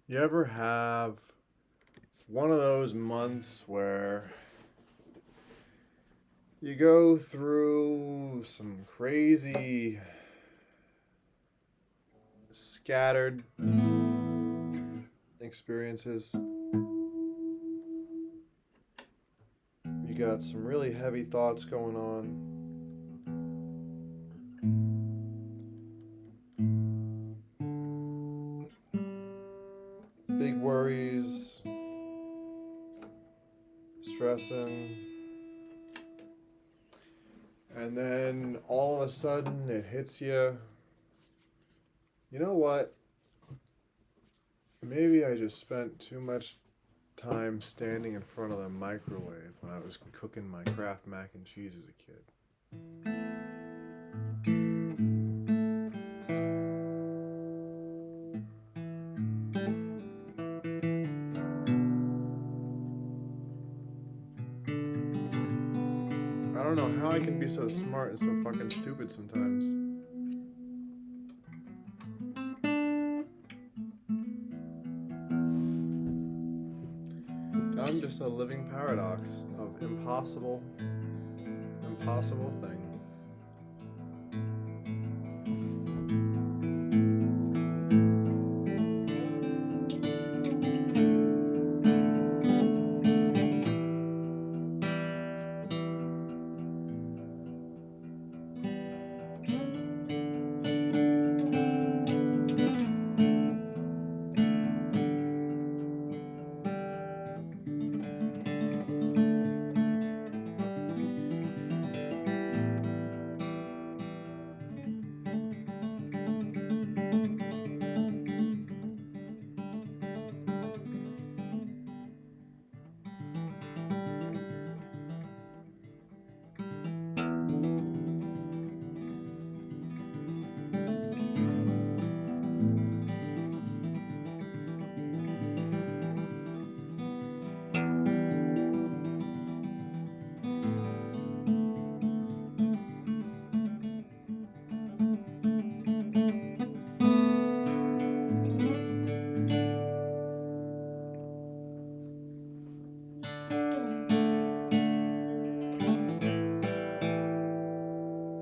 You ever have one of those months where you go through some crazy, scattered experiences? You got some really heavy thoughts going on. Big worries, stressing. And then all of a sudden it hits you. You know what? Maybe I just spent too much time standing in front of the microwave when I was cooking my Kraft mac and cheese as a kid. I don't know how I can be so smart and so fucking stupid sometimes. I'm just a living paradox of impossible things.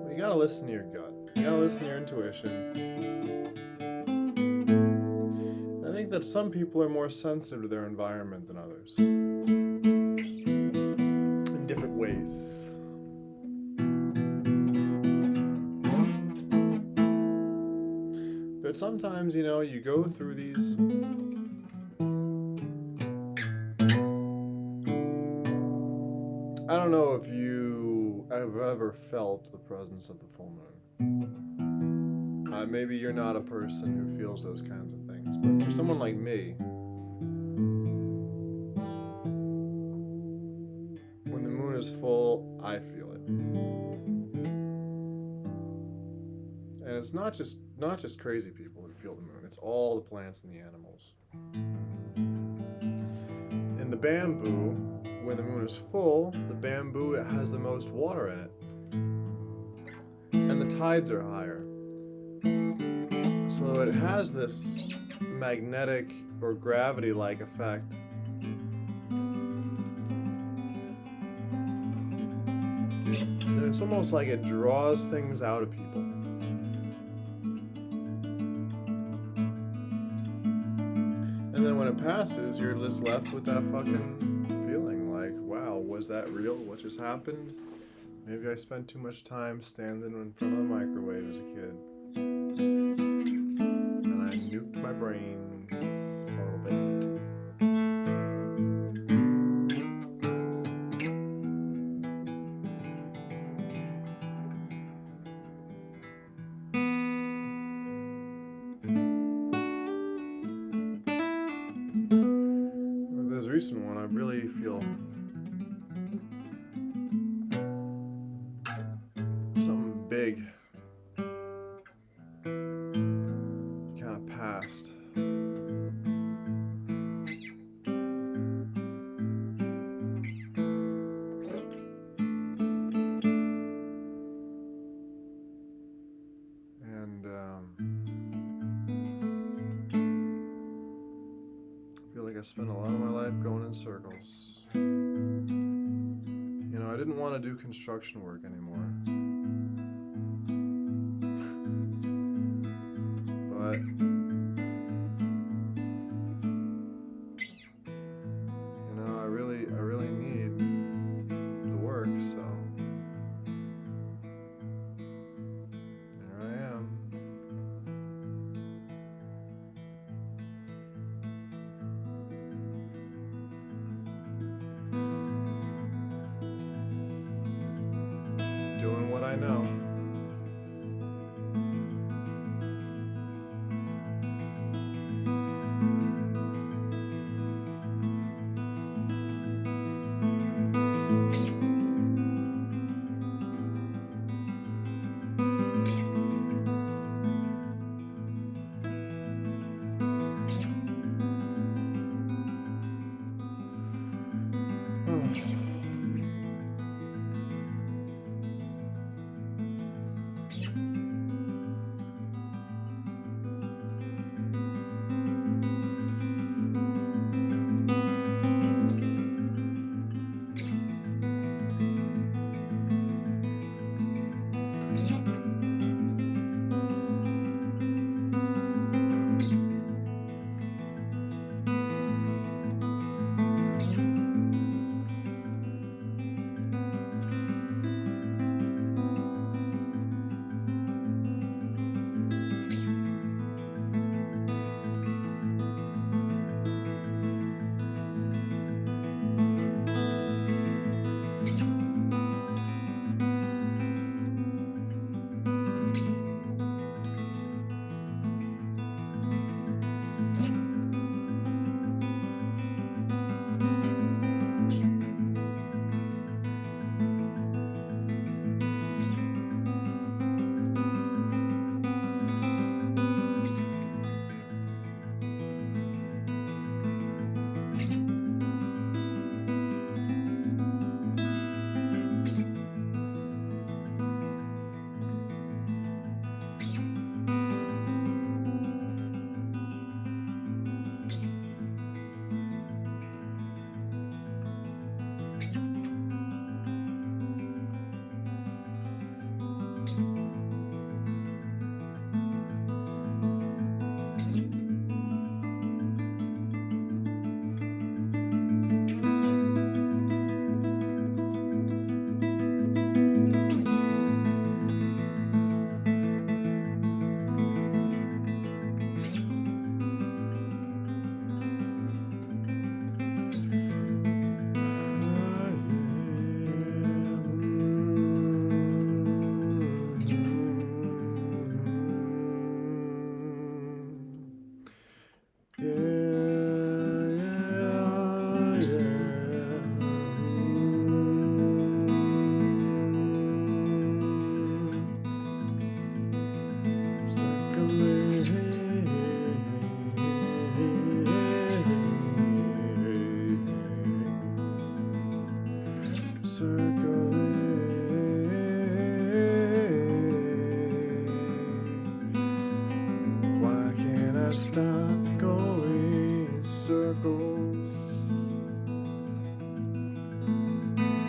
You gotta listen to your gut. You gotta listen to your intuition. I think that some people are more sensitive to their environment than others. In different ways. But sometimes, you go through these. I don't know if you have ever felt the presence of the full moon. Maybe you're not a person who feels those kinds of things, but for someone like me, when the moon is full, I feel it. And it's not just crazy people who feel the moon. It's all the plants and the animals. In the bamboo, when the moon is full, the bamboo has the most water in it. And the tides are higher. So it has this magnetic or gravity-like effect. And it's almost like it draws things out of people. And then when it passes, you're just left with that fucking feeling like, wow, was that real? What just happened? Maybe I spent too much time standing in front of the microwave as a kid. And I nuked my brains a little bit. This recent one, I really feel something big kind of passed. And spent a lot of my life going in circles. I didn't want to do construction work anymore. But I really need the work, so here I am. Doing what I know. Why can't I stop going in circles?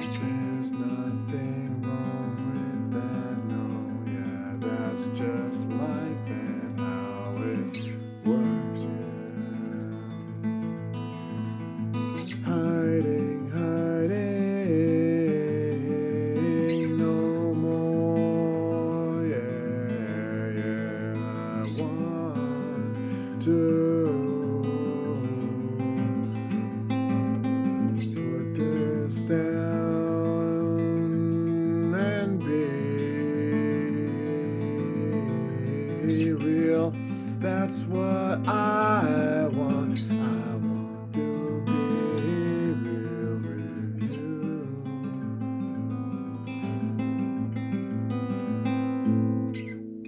There's nothing wrong with that, no, yeah, that's just life and how it works, yeah. Hiding, no more, yeah, I want to put this down and be real. That's what I want. I want to be real with you.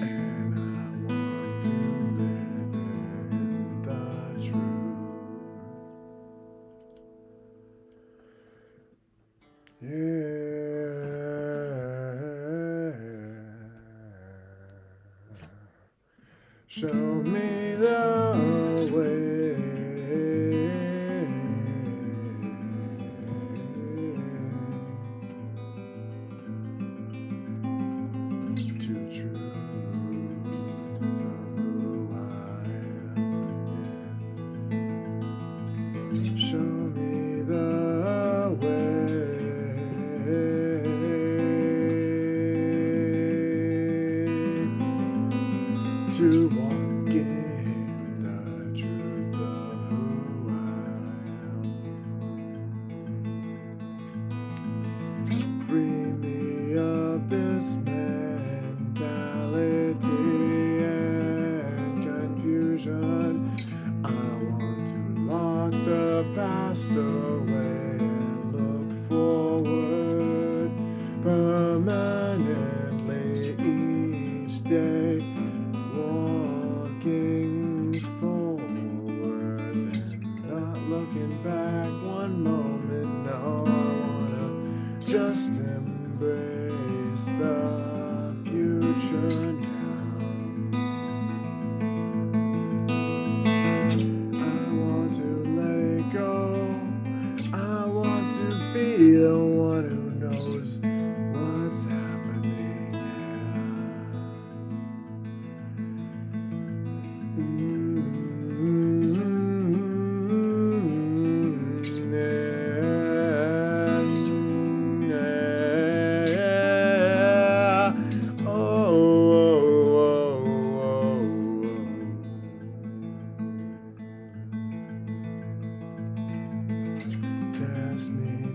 And I want to live in the truth. Yeah. Show me the way. to walk in the truth of who I am. Free me of this mentality and confusion. I want to lock the past away and look forward permanently each day, walking forwards and not looking back one moment. No, I wanna just embrace the future now. I want to let it go. I want to be the one who knows what's happening now. Yeah.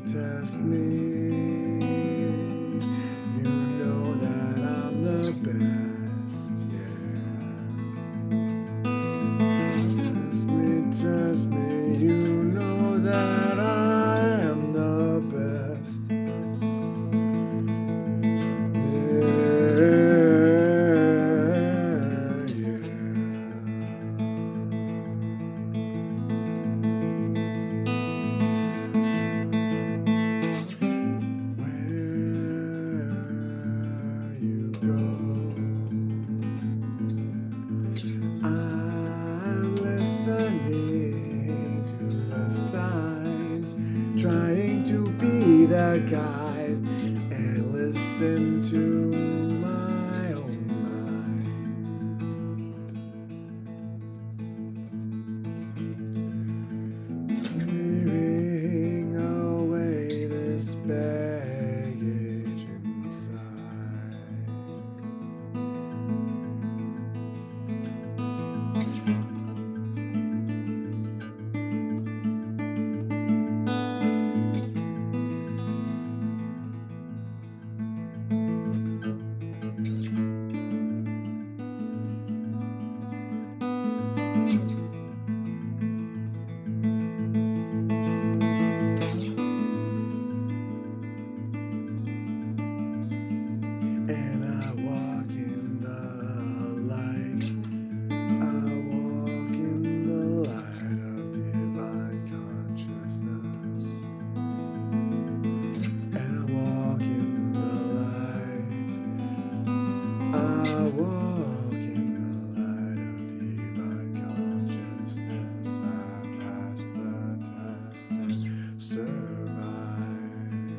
Test me. You know that I'm the best, yeah. Test me. You know that I am the best. I'm listening to the signs, trying to be the guide and listen to my own mind. Clearing away this baggage inside. And I walk in the light. I walk in the light of divine consciousness. And I walk in the light. I walk in the light of divine consciousness. I passed the test and survived.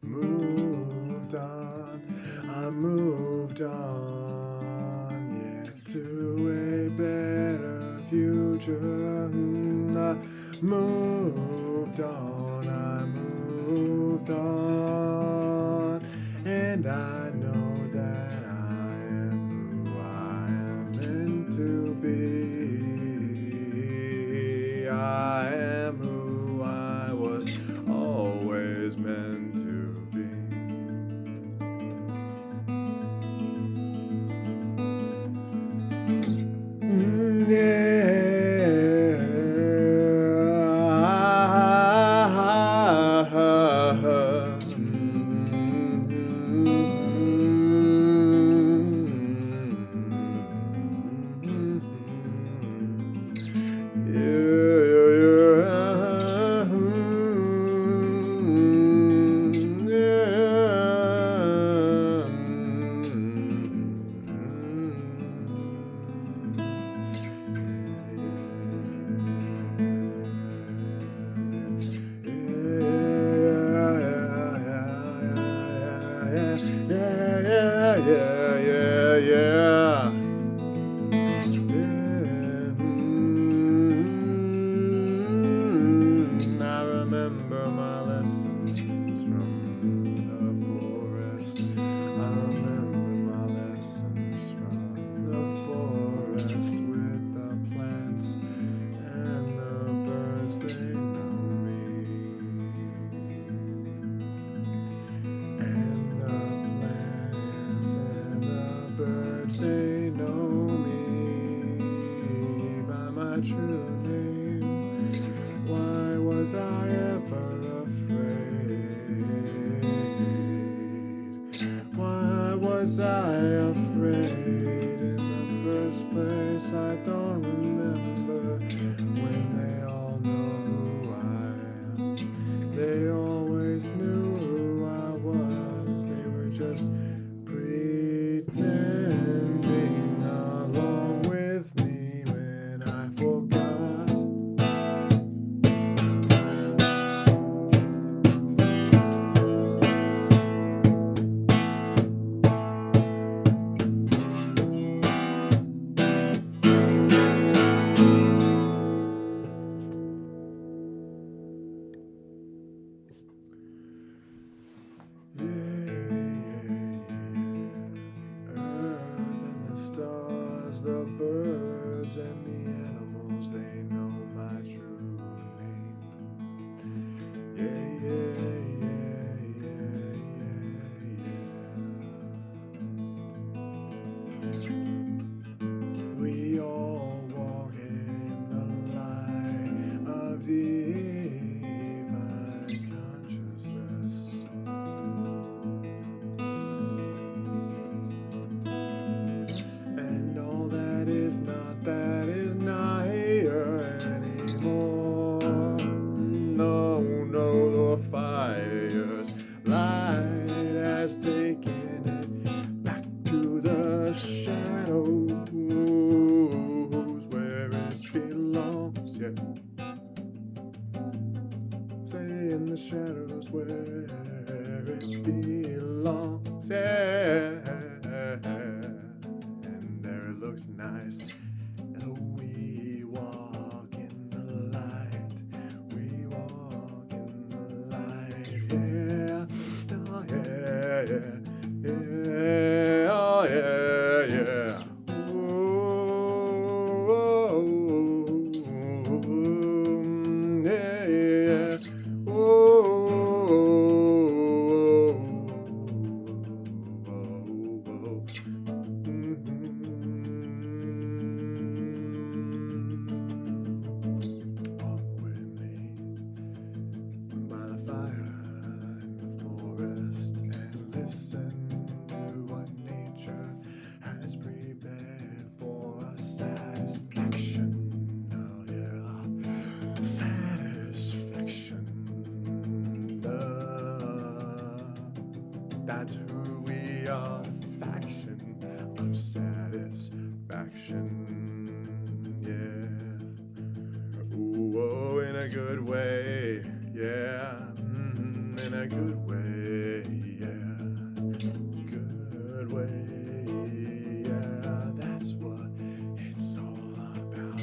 Moved on, I moved on, yeah, to a better future. I moved on, and I know that I am who I am meant to be. I am who I was always meant to be. Yeah. my true name. Why was I ever afraid? Why was I afraid in the first place? I don't remember when they all know who I am. They always knew who I was. They were just pretending along with me when I forgot. The birds and the animals, they know my true name. Yeah, yeah, yeah, yeah, yeah. We all walk in the light of divine consciousness. That is not here anymore. No, no, the fire's light has taken it back to the shadows where it belongs. Yeah, stay in the shadows where it belongs. Yeah, and there it looks nice. We walk in the light. We walk in the light. Yeah, oh yeah, yeah, yeah, oh yeah, yeah. Oh, yeah, yeah. Oh, listen to what nature has prepared for us. Satisfaction, oh yeah, satisfaction. That's who we are, faction of satisfaction. Yeah, ooh, oh, in a good way, yeah, in a good way. Good way, yeah, that's what it's all about.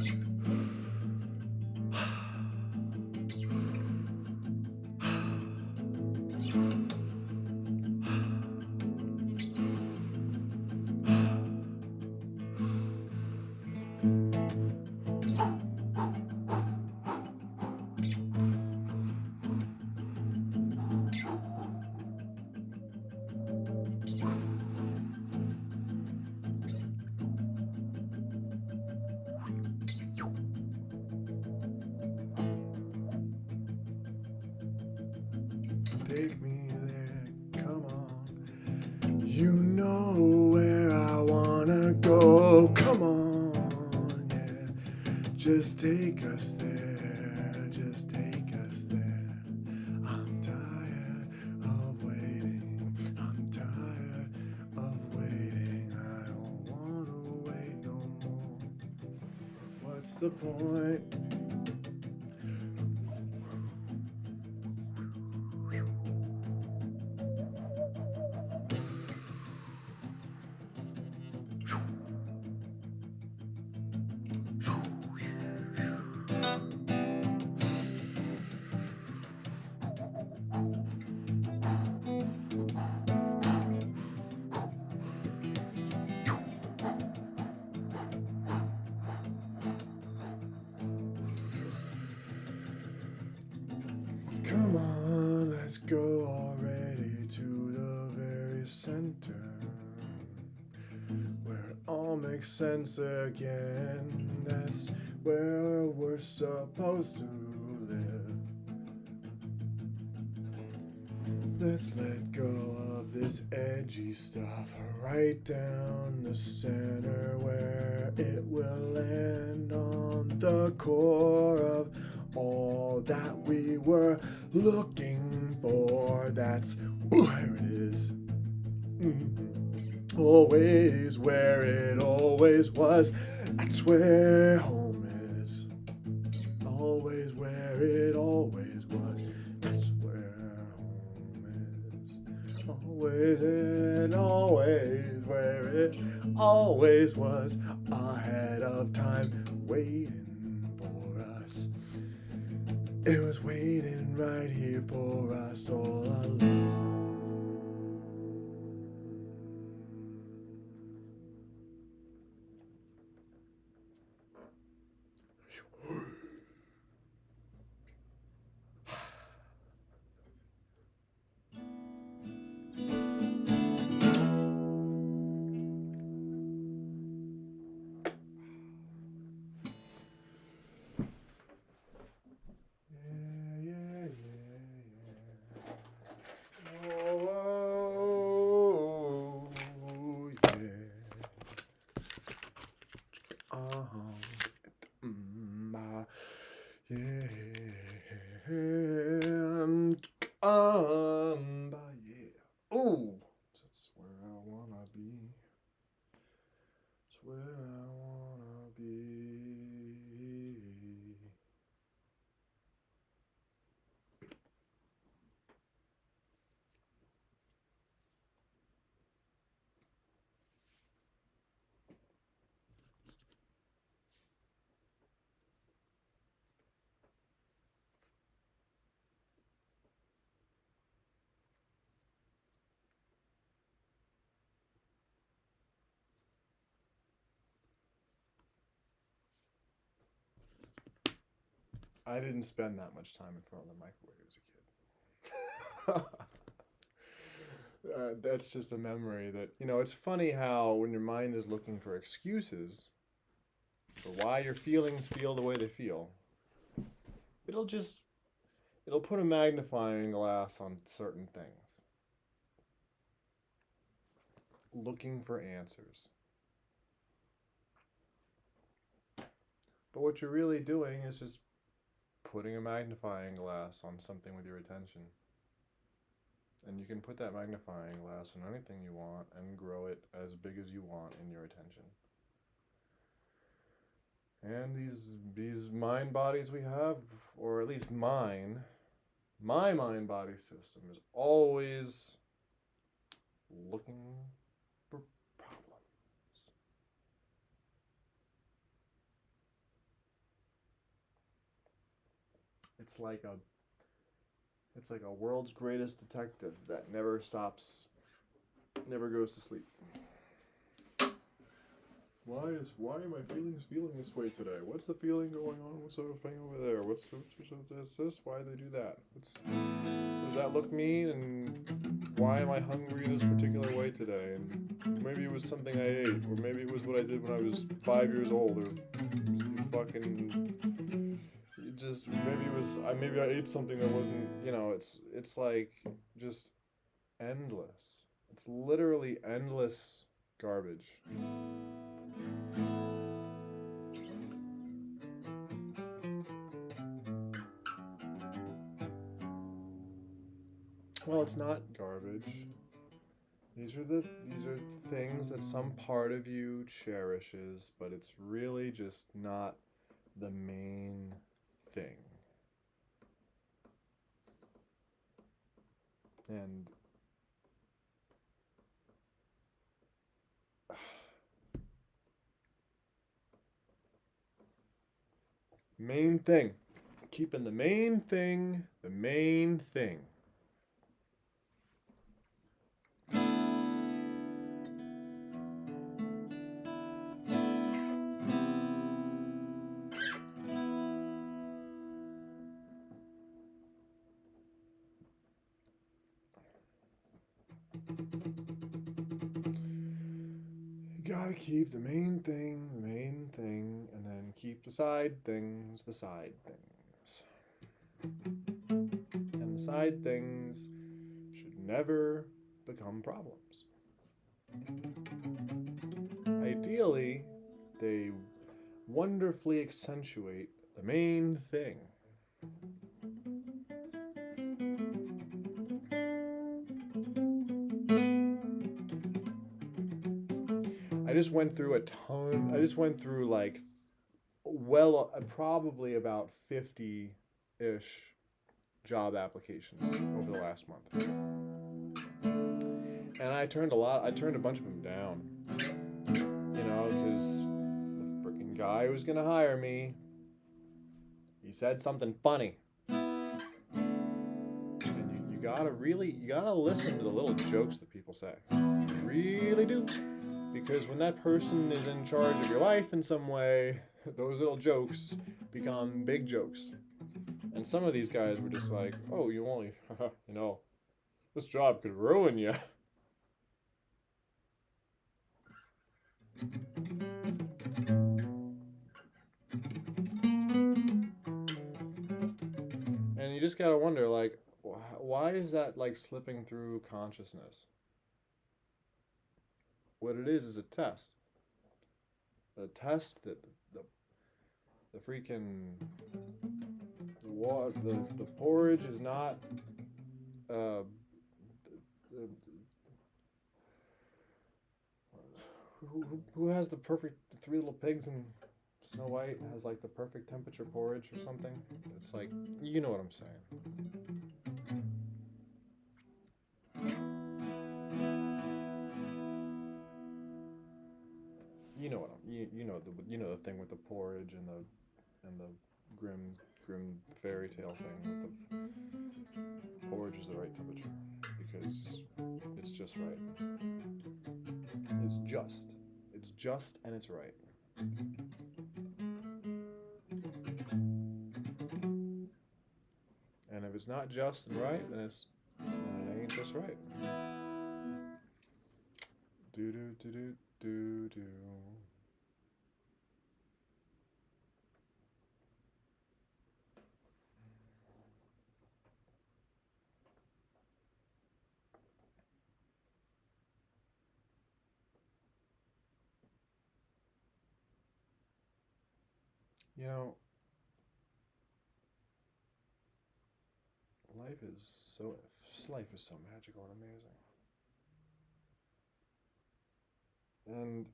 Take me there, come on. You know where I wanna go, come on, yeah. Just take us there, just take us there. I'm tired of waiting, I'm tired of waiting. I don't wanna wait no more. What's the point? Come on, let's go already to the very center where it all makes make sense again. That's where we're supposed to live. Let's let go of this edgy stuff right down the center where it will land on the core of all that we were looking for. That's where it is. Always where it always was. That's where home is. Always where it always was. That's where home is. Always and always where it always was. Ahead of time, waiting for us. It was waiting right here for us all along. Oh, that's where I wanna be. That's where I wanna be. I didn't spend that much time in front of the microwave as a kid. That's just a memory that, it's funny how when your mind is looking for excuses for why your feelings feel the way they feel, it'll put a magnifying glass on certain things, looking for answers. But what you're really doing is just putting a magnifying glass on something with your attention. And you can put that magnifying glass on anything you want and grow it as big as you want in your attention. And these mind bodies we have, or at least my mind body system is always looking for problems. It's like a world's greatest detective that never stops, never goes to sleep. Why am I feeling this way today? What's the feeling going on? What's the thing over there? What's this? Why do they do that? Does that look mean? And why am I hungry this particular way today? And maybe it was something I ate, or maybe it was what I did when I was 5 years old, or maybe I ate something that wasn't, it's like just endless. It's literally endless garbage. Well, it's not garbage. These are things that some part of you cherishes, but it's really just not the main thing. And main thing. Keeping the main thing the main thing. gotta keep the main thing, and then keep the side things, the side things. And the side things should never become problems. Ideally, they wonderfully accentuate the main thing. I just went through like probably about 50-ish job applications over the last month. And I turned a bunch of them down. You know, because the freaking guy who was gonna hire me, he said something funny. And you gotta listen to the little jokes that people say. You really do. Because when that person is in charge of your life in some way, those little jokes become big jokes. And some of these guys were just like, oh, you only, you know, this job could ruin you. And you just gotta wonder, like, why is that, like, slipping through consciousness? What it is a test. A test that the freaking the porridge is not who has the perfect Three Little Pigs and Snow White has like the perfect temperature porridge or something. It's like, you know what I'm saying. You know what you know the thing with the porridge and the grim fairy tale thing with the porridge is the right temperature because it's just right. It's just and it's right. And if it's not just and right, then it ain't just right. Do do do do do do. You know, life is so magical and amazing. And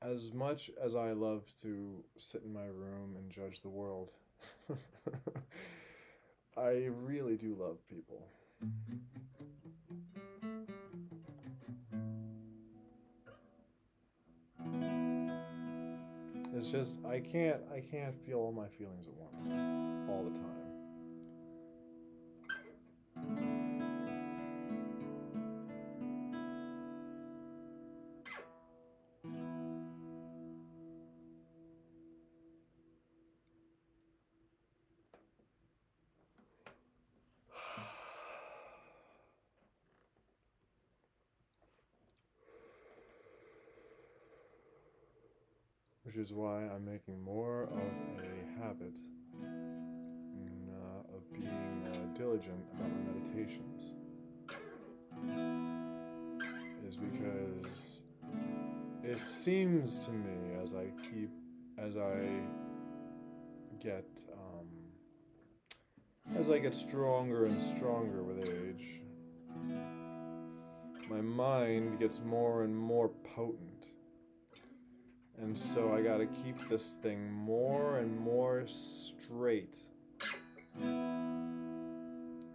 as much as I love to sit in my room and judge the world, I really do love people. It's just I can't feel all my feelings at once all the time. Which is why I'm making more of a habit of being diligent about my meditations. Is because it seems to me as I get stronger and stronger with age, my mind gets more and more potent. And so I gotta keep this thing more and more straight.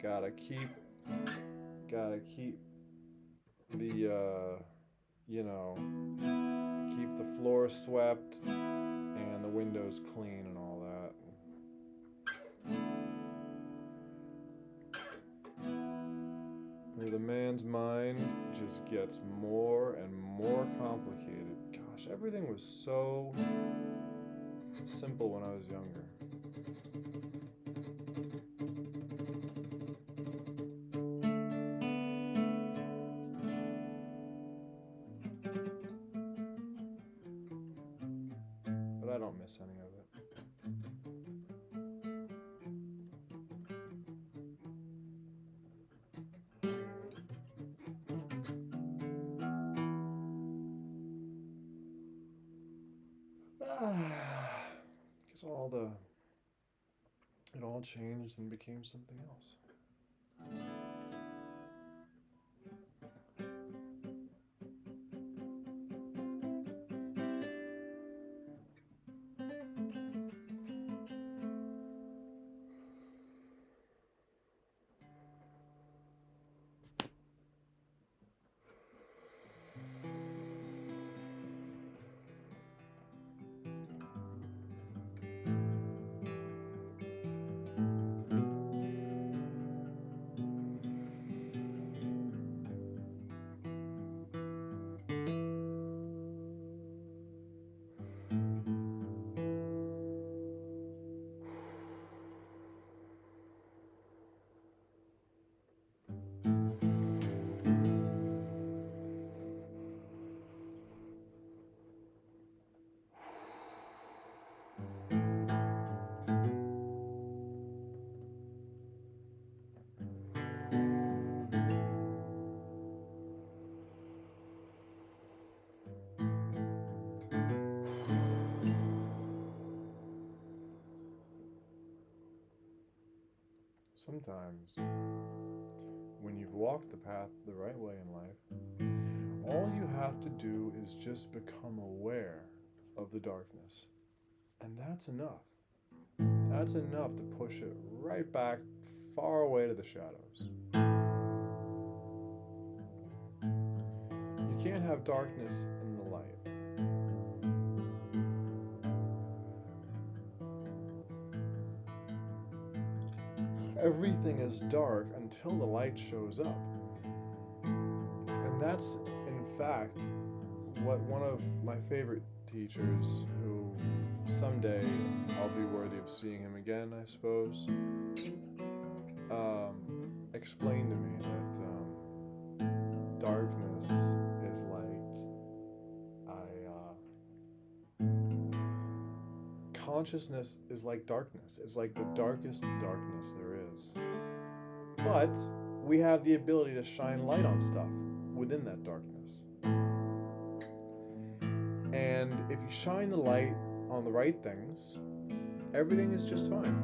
Gotta keep the, keep the floor swept and the windows clean and all that. The man's mind just gets more and more complicated. Gosh, everything was so simple when I was younger. miss any of it. Because it all changed and became something else. Sometimes, when you've walked the path the right way in life, all you have to do is just become aware of the darkness. And that's enough. That's enough to push it right back far away to the shadows. You can't have darkness in the light. Everything is dark until the light shows up. And that's, in fact, what one of my favorite teachers, who someday I'll be worthy of seeing him again, I suppose, explained to me that darkness is like consciousness is like darkness. It's like the darkest darkness there is. But we have the ability to shine light on stuff within that darkness. And if you shine the light on the right things, everything is just fine.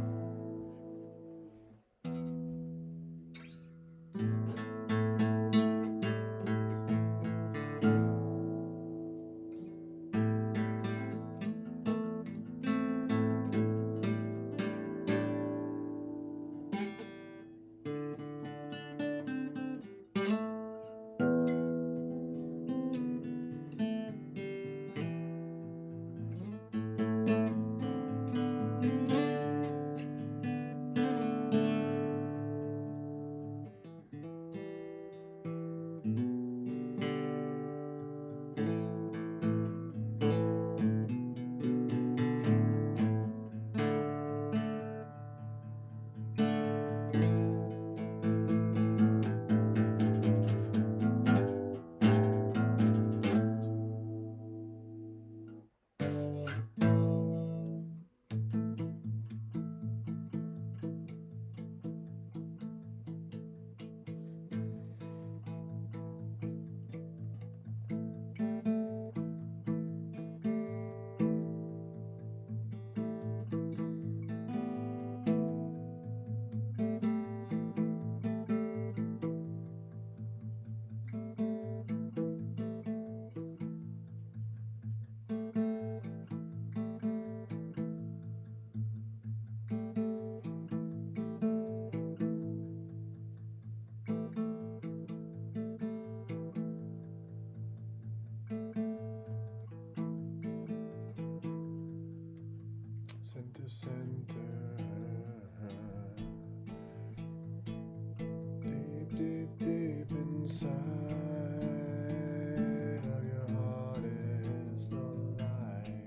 Center, center. Deep, deep, deep inside of your heart is the light.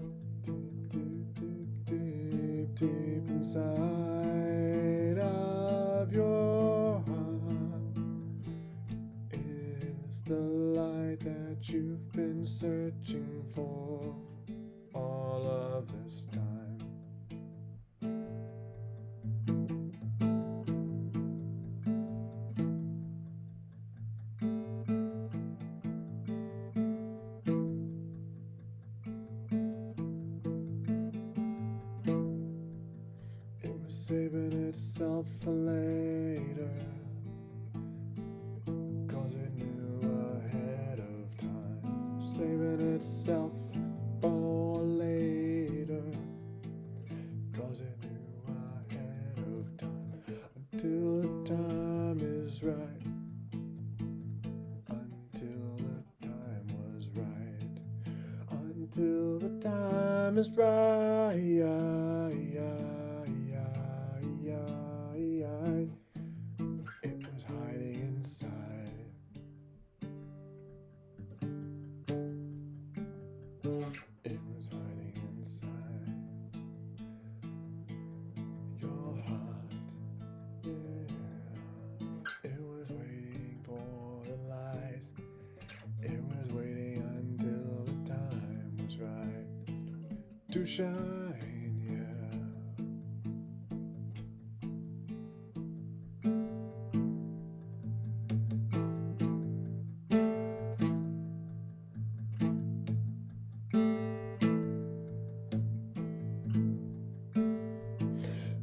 Deep, deep, deep, deep, deep inside of your heart is the light. what you've been searching for all of this time. It was saving itself for later, 'cause it knew ahead of time. Saving itself for later, 'cause it knew ahead of time. Until the time is right. Until the time was right. Until the time is right. It was hiding inside. It was hiding inside your heart. Yeah. It was waiting for the light. It was waiting until the time was right to shine, yeah.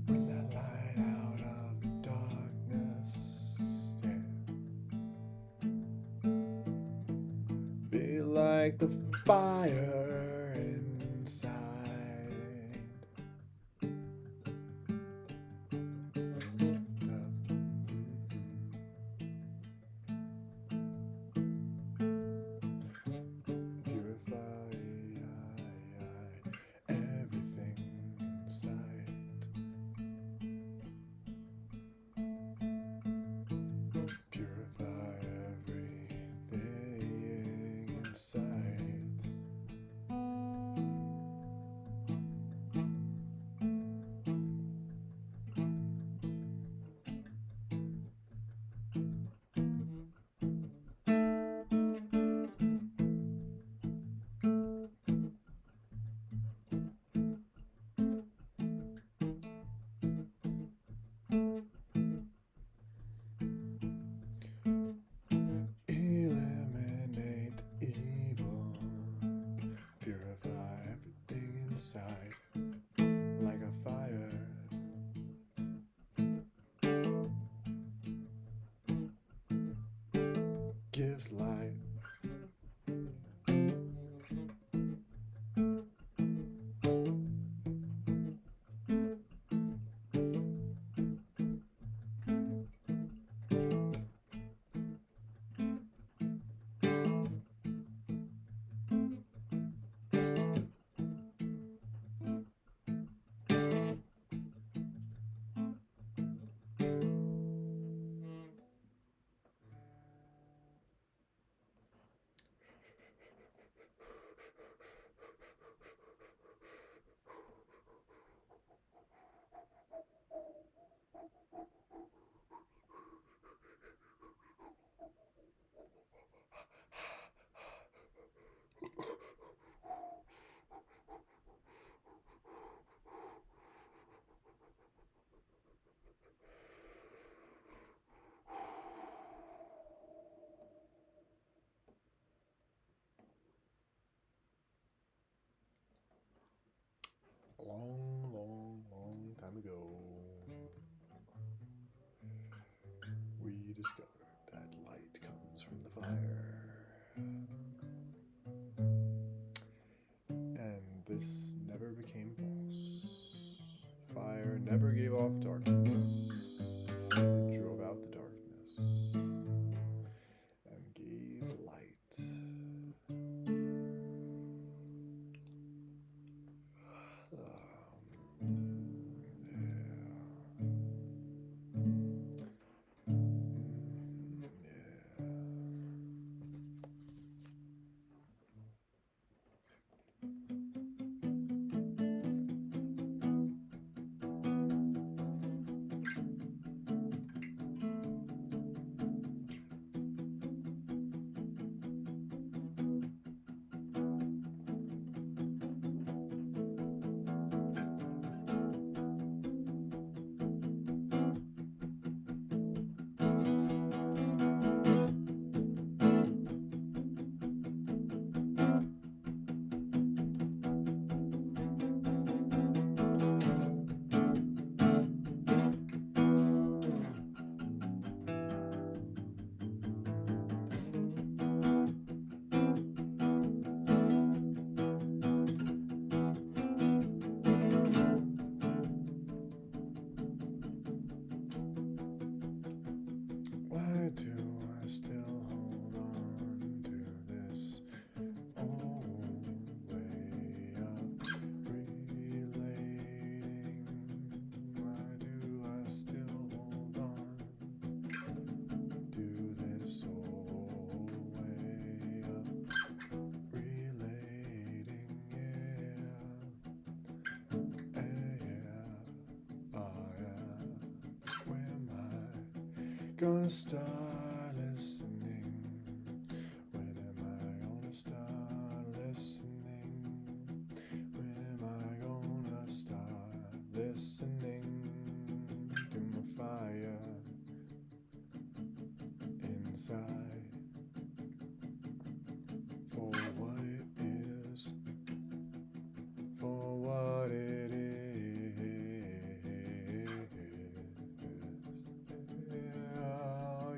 Bring that light out of the darkness, yeah. Be like the fire inside. Purify everything inside. Purify everything inside. Eliminate evil. Purify everything inside like a fire. Gives light. A long, long, long time ago, we discovered that light comes from the fire. And this never became false. Fire never gave off darkness. It drove out the darkness and gave light. gonna start listening? When am I gonna start listening? When am I gonna start listening to my fire inside for what it is, for what it is.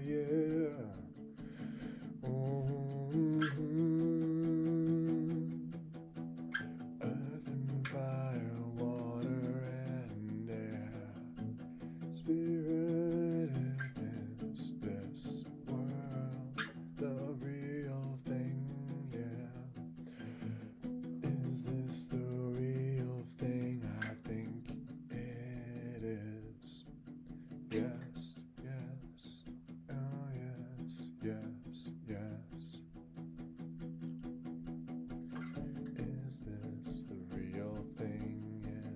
Yeah. Earth and fire, water and air, spirit is this world, the real thing, yeah. Is this the real thing? I think it is. Yes, yes, oh yes, yes, yes. Is this the real thing? Yeah.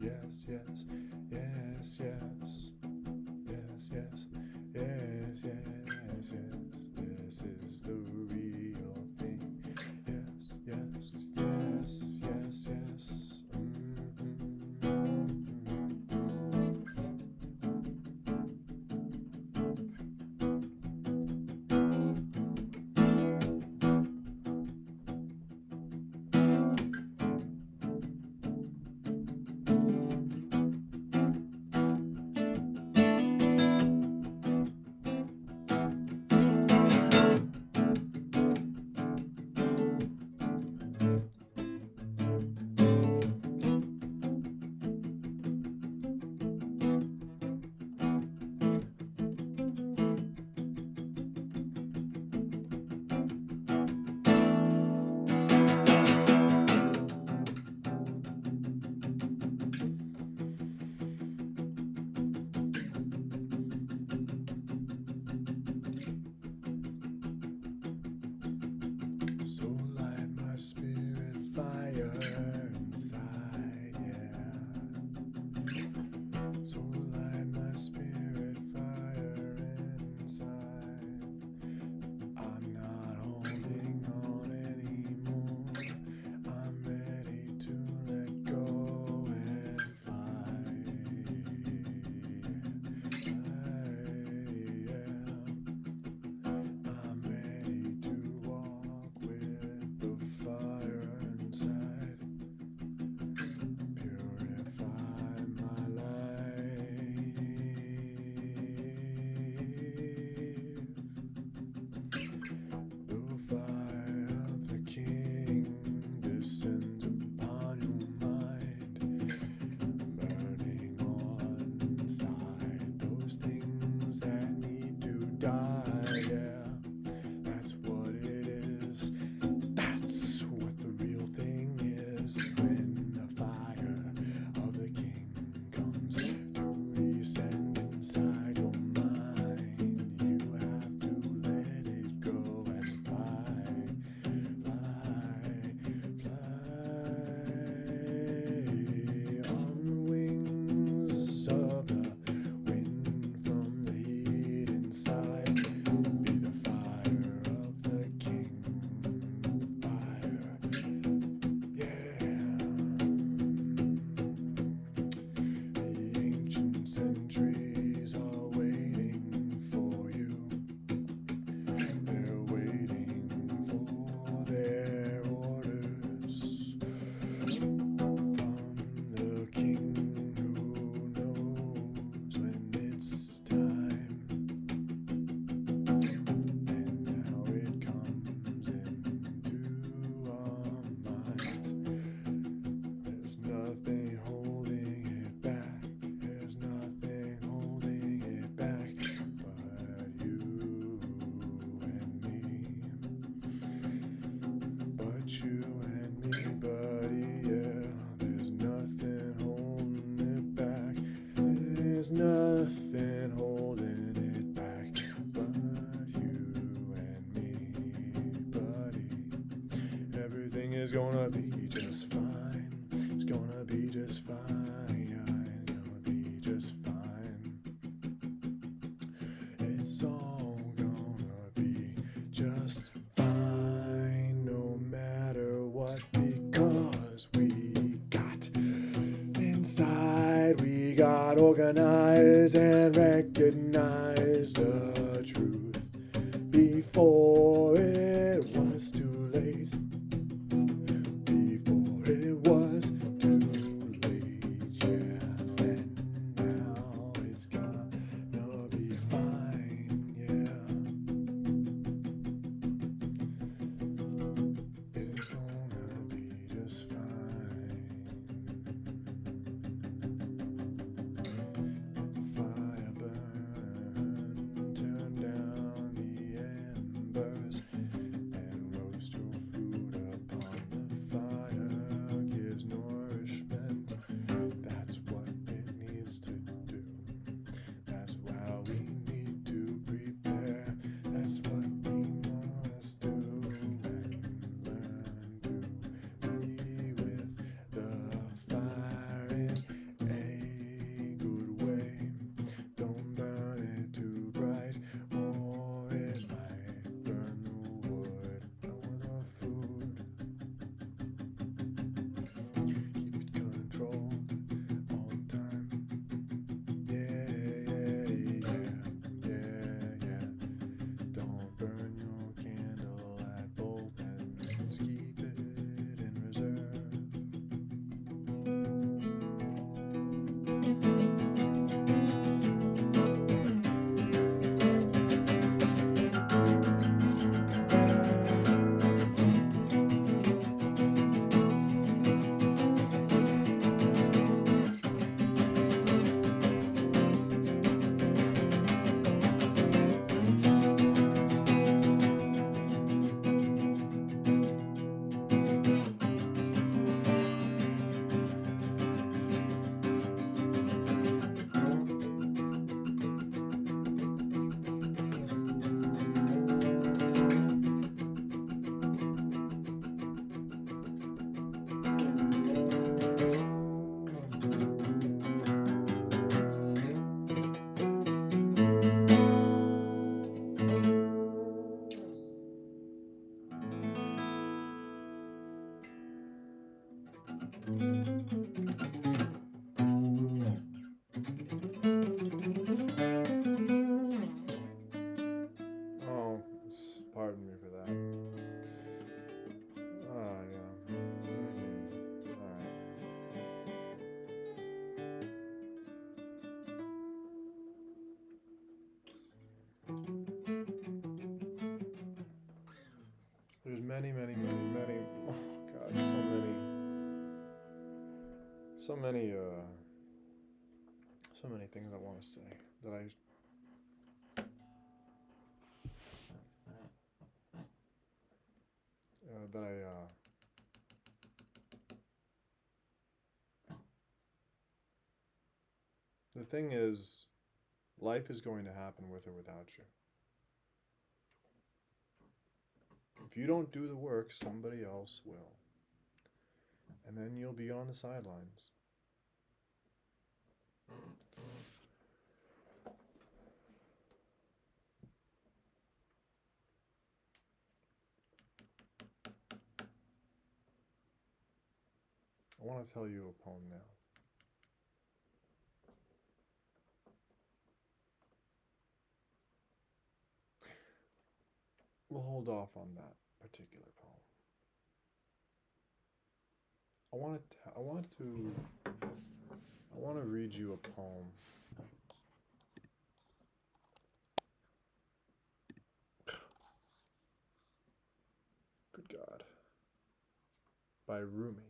Yes, yes, yes, yes, yes, yes, yes, yes, yes. This is the real thing. Yes, yes, yes, yes, yes. So light my spirit fire inside, yeah. So light my spirit fire inside. I'm not holding on anymore. I'm ready to let go and fly. I'm ready to walk with the fire inside. Purify my life. The fire of the King descends upon your mind, burning all inside those things that need to die. Yeah, that's what it is. That's what the real thing is. When the fire of the King comes to descend inside your mind, you have to let it go and fly, fly, fly on the wings of the wind from the heat inside. Be the fire of the King, fire, yeah. The ancient centuries are waiting for you. They're waiting for their orders from the King who knows when it's time. And now it comes into our minds. There's nothing holding it back. There's nothing holding it back but you and me. But you and me, buddy, yeah. There's nothing holding it back. There's nothing holding it back but you and me, buddy. Everything is gonna be just fine. It's gonna be just fine. It's organize and recognize the truth before it was too late. Before it was too late, yeah. And now it's gonna be fine, yeah. It's gonna be just fine. Let the fire burn, turn down the embers, and roast your food upon the fire. Gives nourishment, that's what it needs to do. That's how we need to prepare. That's what we must do and learn to be with the fire in a good way. Don't burn it too bright, or it might burn the wood or the food. Keep it controlled all the time. Yeah. Don't burn your candle at both ends. Keep it in reserve. Oh, pardon me for that. Yeah. Alright. There's many. Oh God, so many things I want to say that the thing is, life is going to happen with or without you. If you don't do the work, somebody else will. And then you'll be on the sidelines. I want to tell you a poem now. We'll hold off on that particular poem. I want to read you a poem. Good God. By Rumi.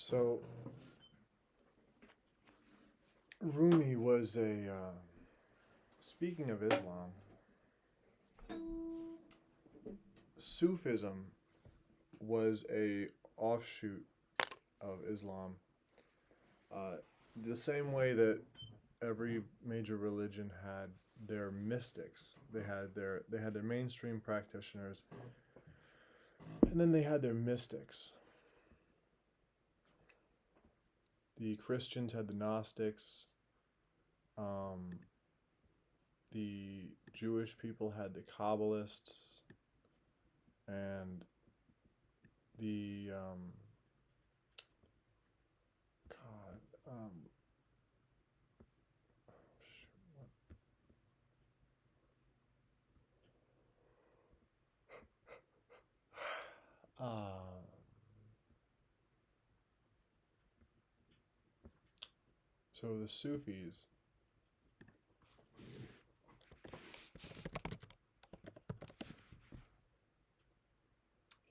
So Rumi was a. Speaking of Islam, Sufism was a offshoot of Islam. Uh, the same way that every major religion had their mystics, they had their mainstream practitioners, and then they had their mystics. The Christians had the Gnostics. The Jewish people had the Kabbalists, and the God, uh, so the Sufis.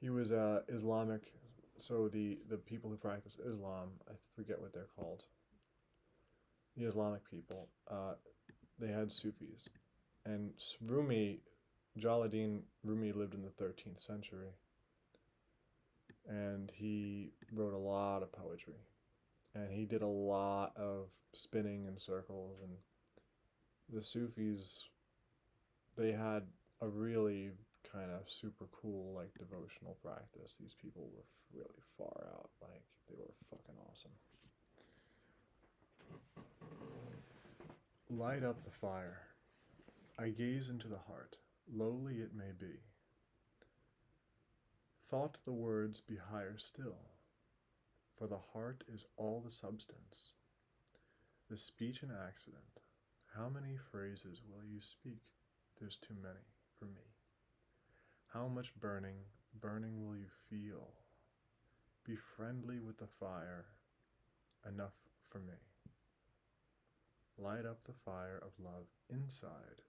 He was Islamic. So the people who practice Islam, I forget what they're called. The Islamic people, they had Sufis, and Rumi, Jalaluddin Rumi lived in the 13th century, and he wrote a lot of poetry, and he did a lot of spinning in circles, and the Sufis, they had a really kind of super cool like devotional practice. These people were really far out, like they were fucking awesome. Light up the fire. I gaze into the heart, lowly it may be. Thought the words be higher still, for the heart is all the substance. The speech an accident. How many phrases will you speak? There's too many for me. How much burning, burning will you feel? Be friendly with the fire, enough for me. Light up the fire of love inside,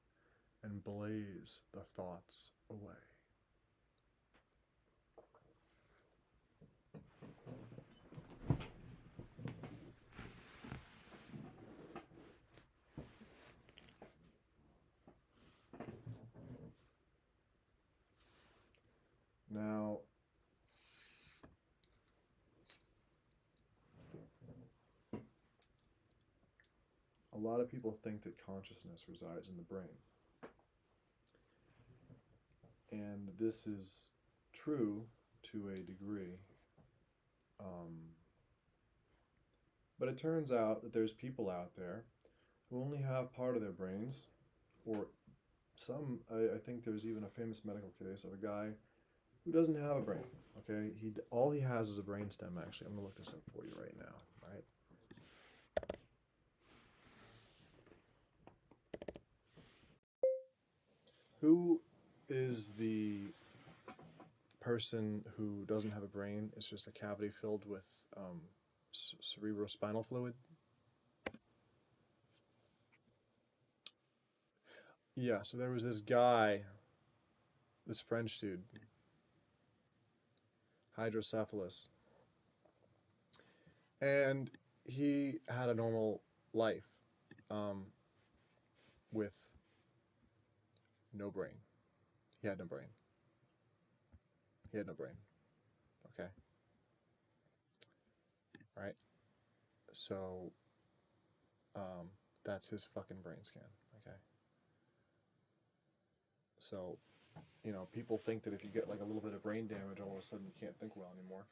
and blaze the thoughts away. Now, a lot of people think that consciousness resides in the brain. And this is true to a degree. But it turns out that there's people out there who only have part of their brains, or some, I think there's even a famous medical case of a guy who doesn't have a brain. Okay, all he has is a brain stem. Actually, I'm gonna look this up for you right now. Right. Who is the person who doesn't have a brain? It's just a cavity filled with cerebrospinal fluid. Yeah. So there was this guy, this French dude, hydrocephalus, and he had a normal life um, with no brain. He had no brain. He had no brain. Okay. Right. So that's his fucking brain scan. Okay. So people think that if you get like a little bit of brain damage, all of a sudden you can't think well anymore.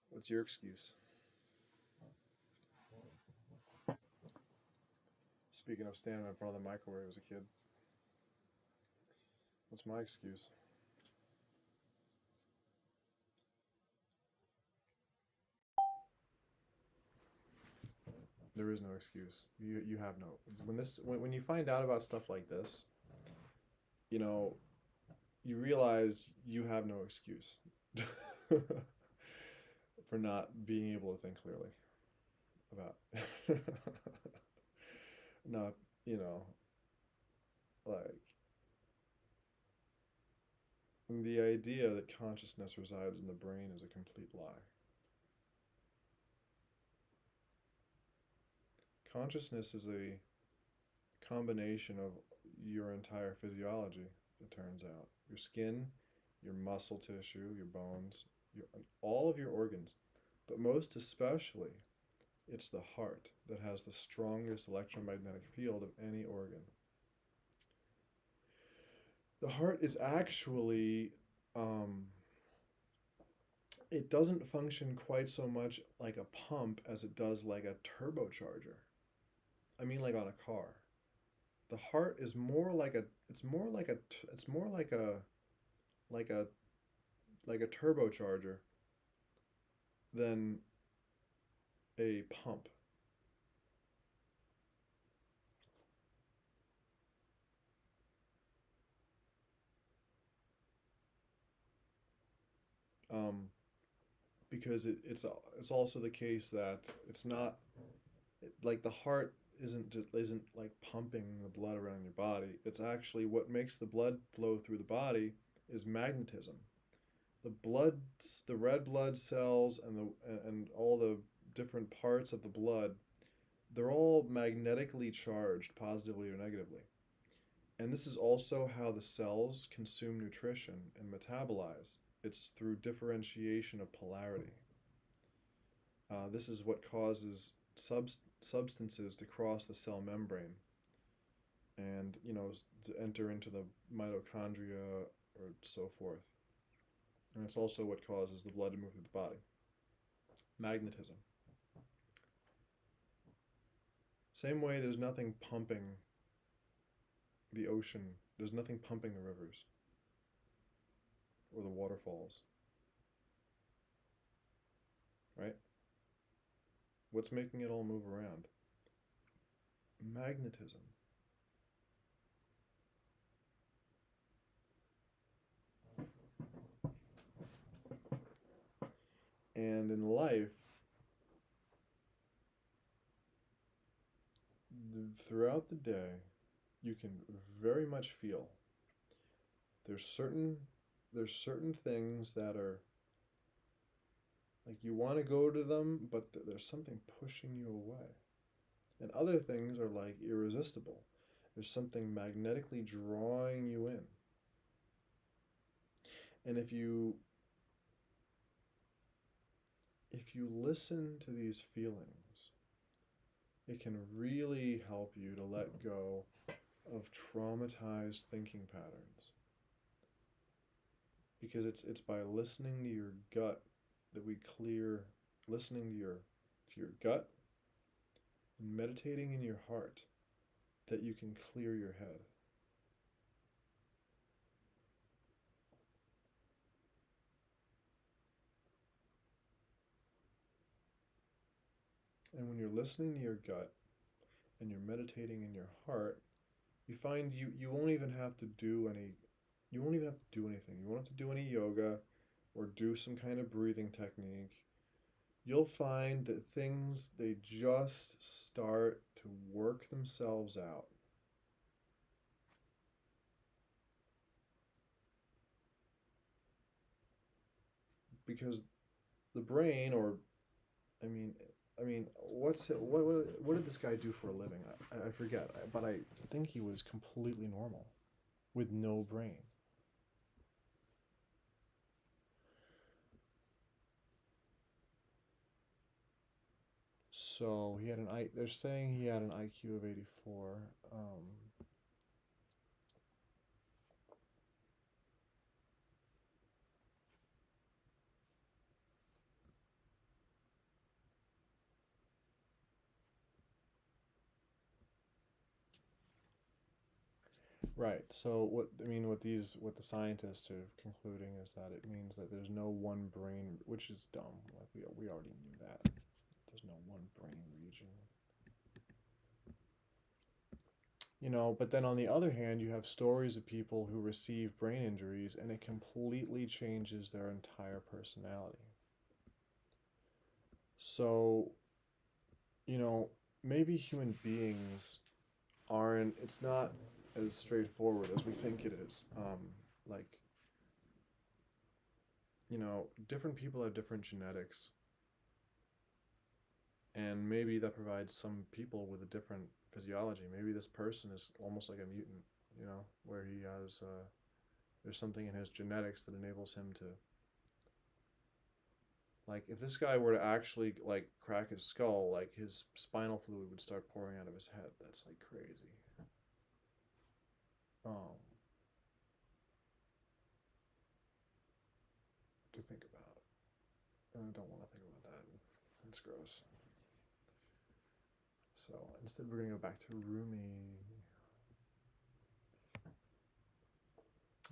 What's your excuse? Speaking of standing in front of the microwave as a kid, what's my excuse? There is no excuse. You have no. When you find out about stuff like this, you realize you have no excuse for not being able to think clearly about not like the idea that consciousness resides in the brain is a complete lie. Consciousness is a combination of your entire physiology, it turns out. Your skin, your muscle tissue, your bones, all of your organs. But most especially, it's the heart that has the strongest electromagnetic field of any organ. The heart is actually, it doesn't function quite so much like a pump as it does like a turbocharger. I mean, like on a car. The heart is more like a, it's more like a, it's more like a, like a turbocharger than a pump. Um, because it's also the case that it's not like the heart isn't like pumping the blood around your body. It's actually what makes the blood flow through the body is magnetism. The red blood cells and all the different parts of the blood, they're all magnetically charged, positively or negatively. And this is also how the cells consume nutrition and metabolize. It's through differentiation of polarity. This is what causes substances to cross the cell membrane and, to enter into the mitochondria or so forth. And it's also what causes the blood to move through the body. Magnetism. Same way there's nothing pumping the ocean, there's nothing pumping the rivers or the waterfalls. Right? What's making it all move around? Magnetism. And in life, throughout the day, you can very much feel there's certain things that are like you want to go to them, but there's something pushing you away. And other things are like irresistible. There's something magnetically drawing you in. And if you listen to these feelings, it can really help you to let go of traumatized thinking patterns. Because it's by listening to your gut that we clear, listening to your gut and meditating in your heart that you can clear your head. And when you're listening to your gut and you're meditating in your heart, you find you won't even have to do anything. You won't have to do any yoga or do some kind of breathing technique. You'll find that things, they just start to work themselves out. Because the brain, or what did this guy do for a living? I forget, but I think he was completely normal with no brain. So they're saying he had an IQ of 84. Right. So what the scientists are concluding is that it means that there's no one brain, which is dumb. Like we already knew that. There's no one brain region. But then on the other hand, you have stories of people who receive brain injuries and it completely changes their entire personality. So, maybe human beings it's not as straightforward as we think it is. Like, different people have different genetics. And maybe that provides some people with a different physiology. Maybe this person is almost like a mutant, where he has there's something in his genetics that enables him to, like, if this guy were to actually like crack his skull, like his spinal fluid would start pouring out of his head. That's like crazy. To think about. And I don't want to think about that. It's gross. So instead, we're gonna go back to Rumi.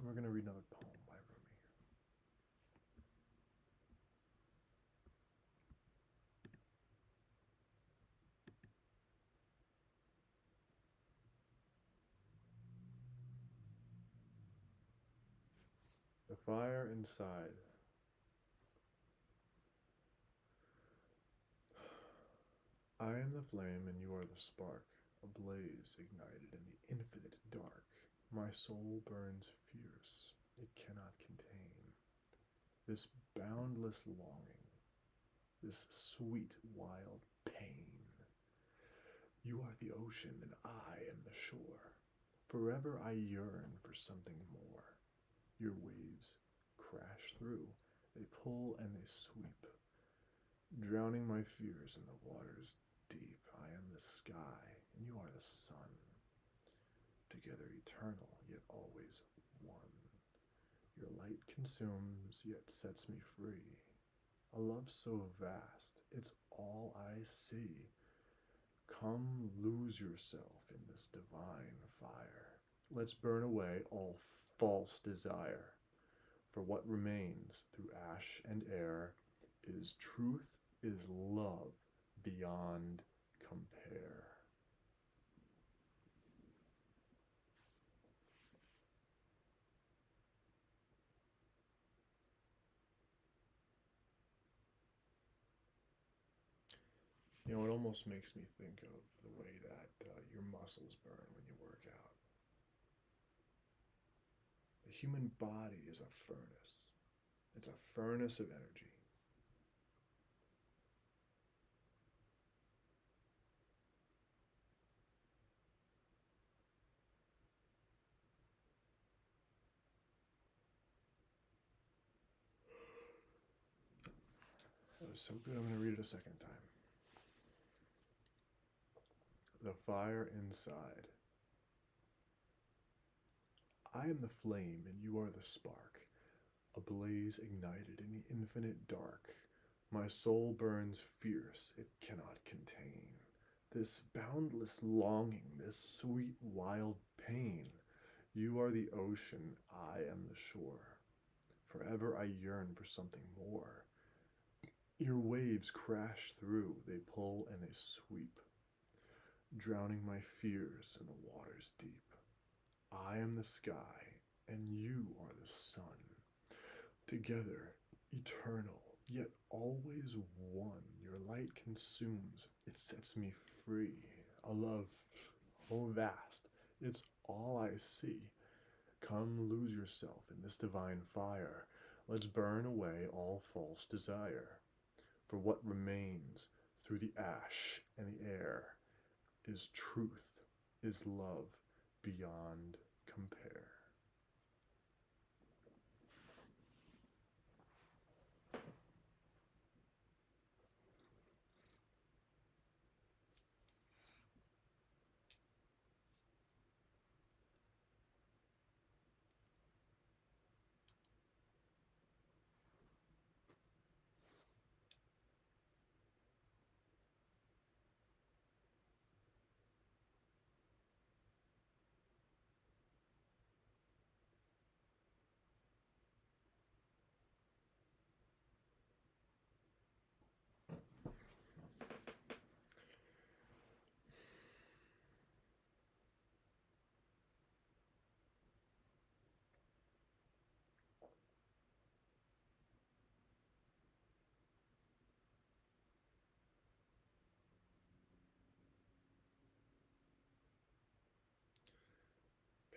We're gonna read another poem by Rumi. The fire inside. I am the flame and you are the spark, a blaze ignited in the infinite dark. My soul burns fierce, it cannot contain this boundless longing, this sweet wild pain. You are the ocean and I am the shore. Forever I yearn for something more. Your waves crash through, they pull and they sweep, drowning my fears in the waters deep. I am the sky and you are the sun, together eternal yet always one. Your light consumes yet sets me free. A love so vast, it's all I see. Come lose yourself in this divine fire. Let's burn away all false desire. For what remains through ash and air is truth, is love beyond compare. It almost makes me think of the way that your muscles burn when you work out. The human body is a furnace. It's a furnace of energy. That was so good, I'm going to read it a second time. The fire inside. I am the flame and you are the spark, a blaze ignited in the infinite dark. My soul burns fierce, it cannot contain this boundless longing, this sweet wild pain. You are the ocean, I am the shore. Forever I yearn for something more. Your waves crash through, they pull and they sweep, drowning my fears in the waters deep. I am the sky, and you are the sun. Together, eternal, yet always one. Your light consumes, it sets me free. A love oh vast, it's all I see. Come lose yourself in this divine fire. Let's burn away all false desire. For what remains through the ash and the air is truth, is love beyond compare.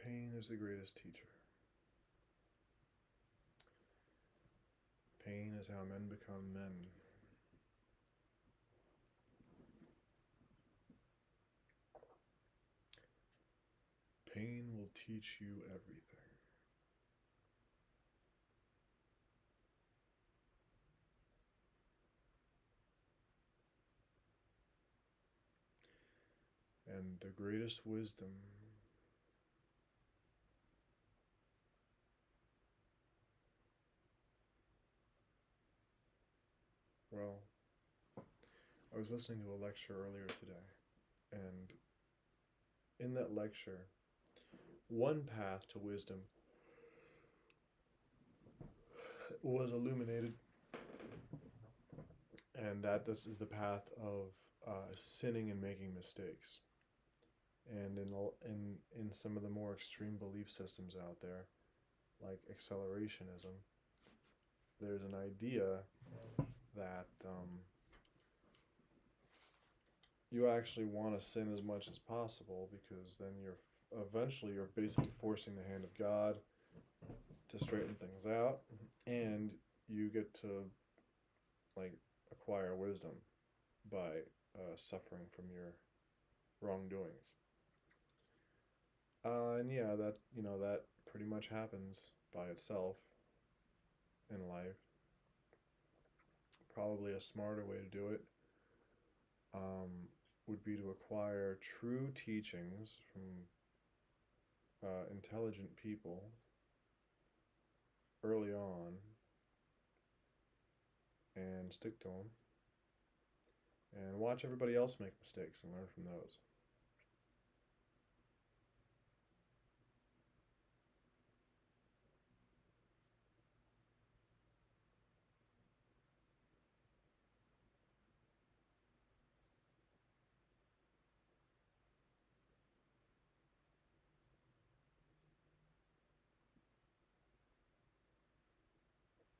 Pain is the greatest teacher. Pain is how men become men. will teach you everything. And the greatest wisdom well, I was listening to a lecture earlier today, and in that lecture, one path to wisdom was illuminated, and that this is the path of sinning and making mistakes. And in some of the more extreme belief systems out there, like accelerationism, there's an idea that you actually want to sin as much as possible, because then you're basically forcing the hand of God to straighten things out, and you get to like acquire wisdom by suffering from your wrongdoings. And yeah, that pretty much happens by itself in life. Probably a smarter way to do it would be to acquire true teachings from intelligent people early on and stick to them, and watch everybody else make mistakes and learn from those.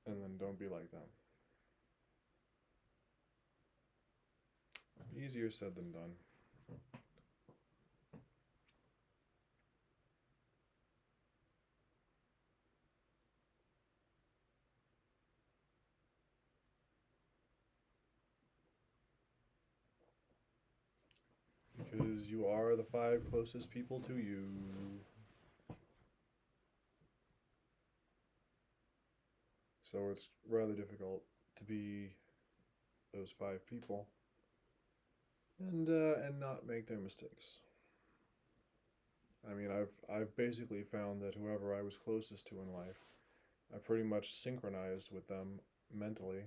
And then don't be like them. Easier said than done. Because you are the 5 closest people to you. So it's rather difficult to be those 5 people and not make their mistakes. I mean, I've basically found that whoever I was closest to in life, I pretty much synchronized with them mentally,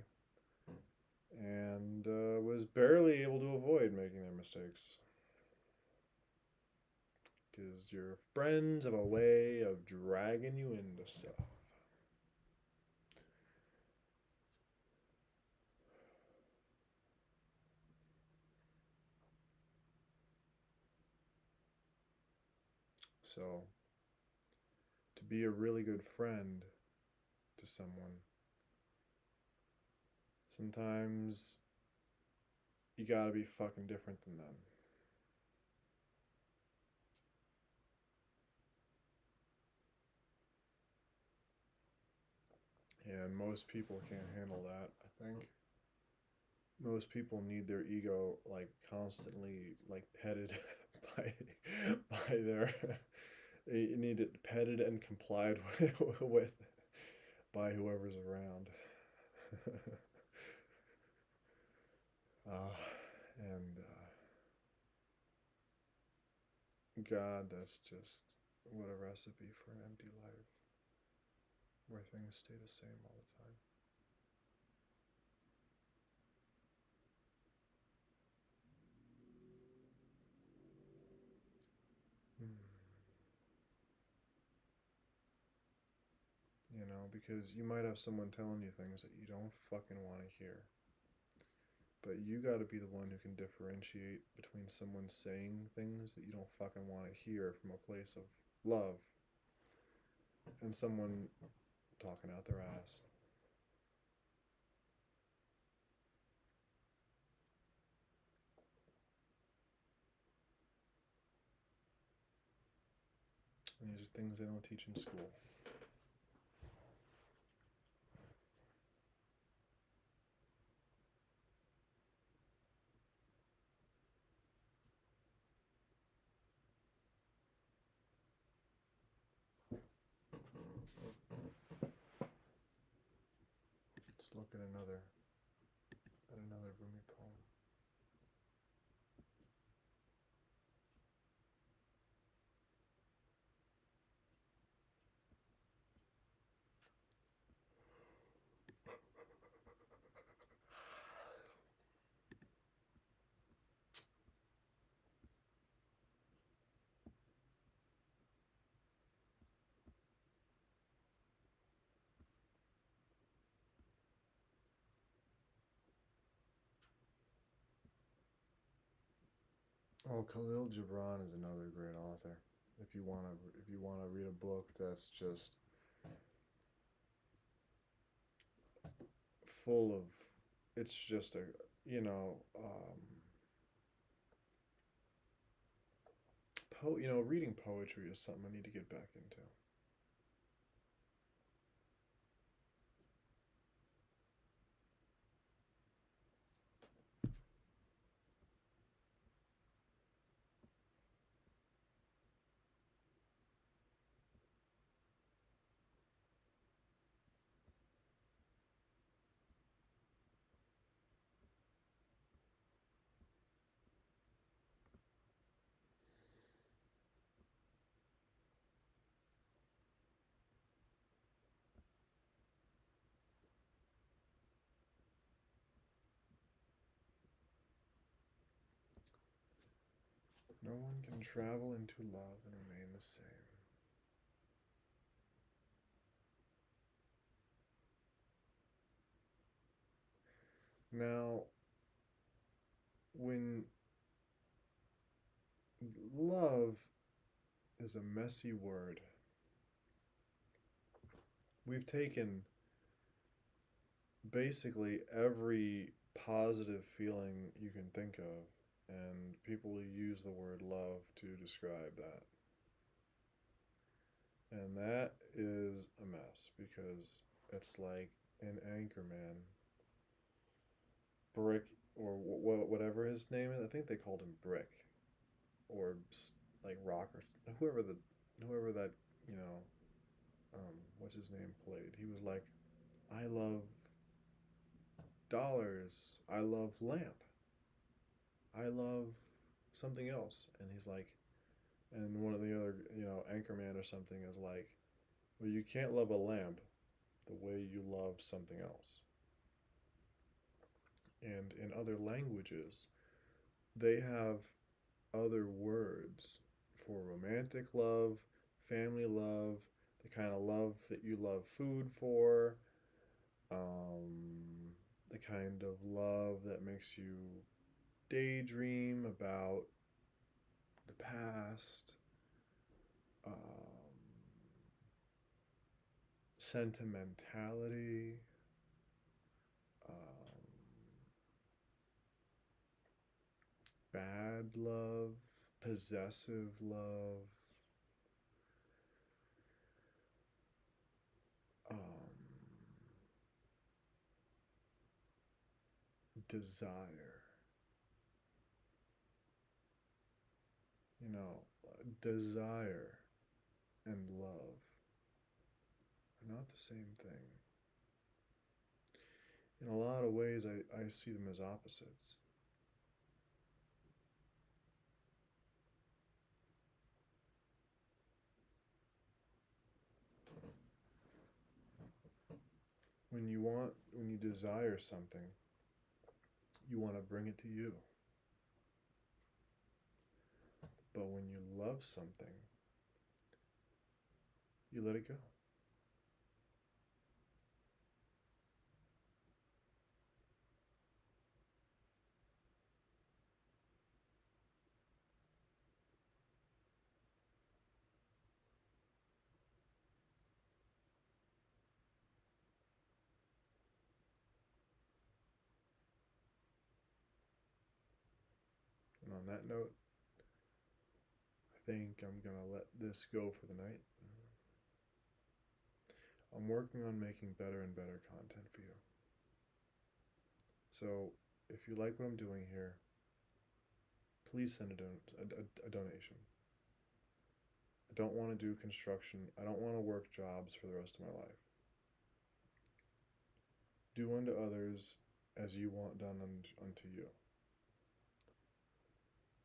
and was barely able to avoid making their mistakes. Because your friends have a way of dragging you into stuff. So, to be a really good friend to someone, sometimes you gotta be fucking different than them. And most people can't handle that, I think. Most people need their ego like constantly like petted by by their they need it petted and complied with by whoever's around. And God, that's just what a recipe for an empty life, where things stay the same all the time. You know, because you might have someone telling you things that you don't fucking want to hear. But you gotta be the one who can differentiate between someone saying things that you don't fucking want to hear from a place of love and someone talking out their ass. And these are things they don't teach in school. Let's look at another Rumi poem. Oh, Khalil Gibran is another great author. If you wanna read a book that's just full of, it's just a, you know, reading poetry is something I need to get back into. No one can travel into love and remain the same. Now, when love is a messy word, we've taken basically every positive feeling you can think of, and people use the word love to describe that. And that is a mess because it's like in Anchorman, Brick, or whatever his name is. I think they called him Brick, or like Rock, or whoever that, you know, what's his name played. He was like, I love dollars. I love lamp. I love something else. And he's like, and one of the other, Anchorman or something is like, well, you can't love a lamp the way you love something else. And in other languages, they have other words for romantic love, family love, the kind of love that you love food for, the kind of love that makes you daydream about the past, sentimentality, bad love, possessive love, um, desire. Desire and love are not the same thing. In a lot of ways, I see them as opposites. When you desire something, you want to bring it to you. But when you love something, you let it go. And on that note, I think I'm going to let this go for the night. I'm working on making better and better content for you. So if you like what I'm doing here, please send a donation. I don't want to do construction. I don't want to work jobs for the rest of my life. Do unto others as you want done unto you.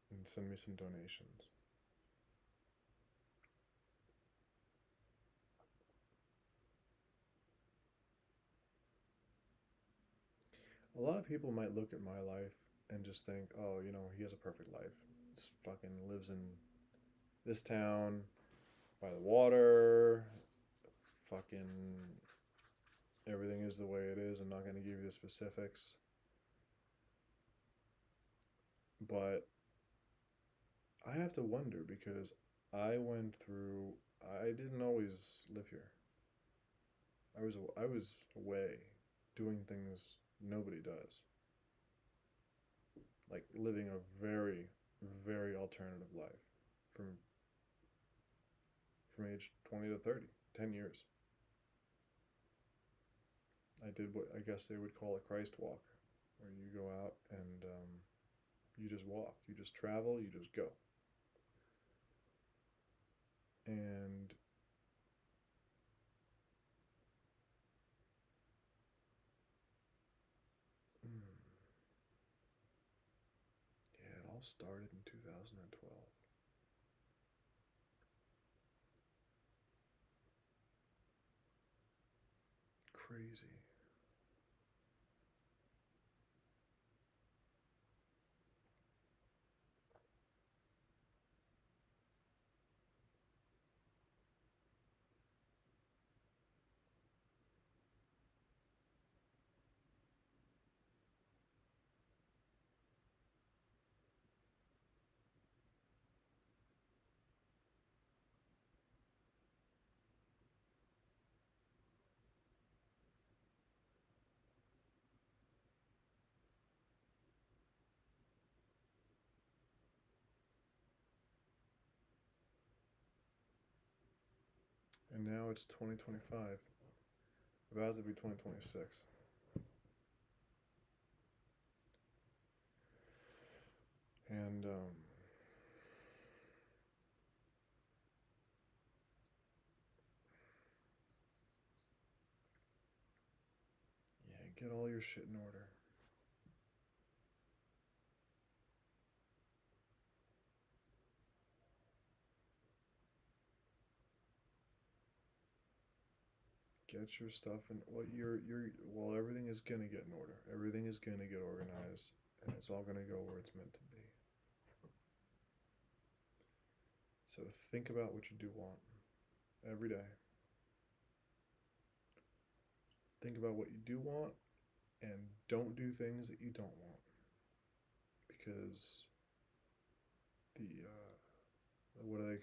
And send me some donations. A lot of people might look at my life and just think, oh, he has a perfect life. This fucking lives in this town by the water. Fucking everything is the way it is. I'm not going to give you the specifics. But I have to wonder because I didn't always live here. I was away doing things nobody does. Like living a very, very alternative life from age 20 to 30, 10 years. I did what I guess they would call a Christ walk, where you go out and you just walk, you just travel, you just go. And yeah, it all started in 2012. Crazy. And now it's 2025, about to be 2026. And yeah, get all your shit in order. Get your stuff in. Well, everything is gonna get in order. Everything is gonna get organized, and it's all gonna go where it's meant to be. So think about what you do want every day. Think about what you do want, and don't do things that you don't want, because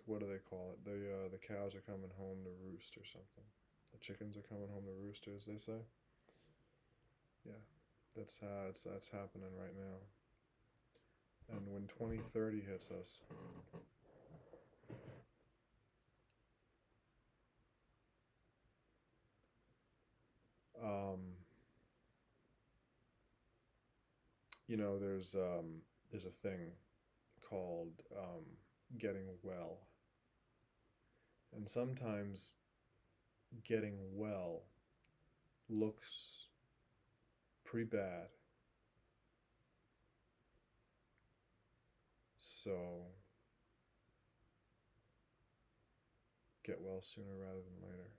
what do they call it? The cows are coming home to roost or something. The chickens are coming home to roost, as they say. Yeah, that's happening right now. And when 2030 hits us, um, there's a thing called getting well, and sometimes getting well looks pretty bad. So get well sooner rather than later.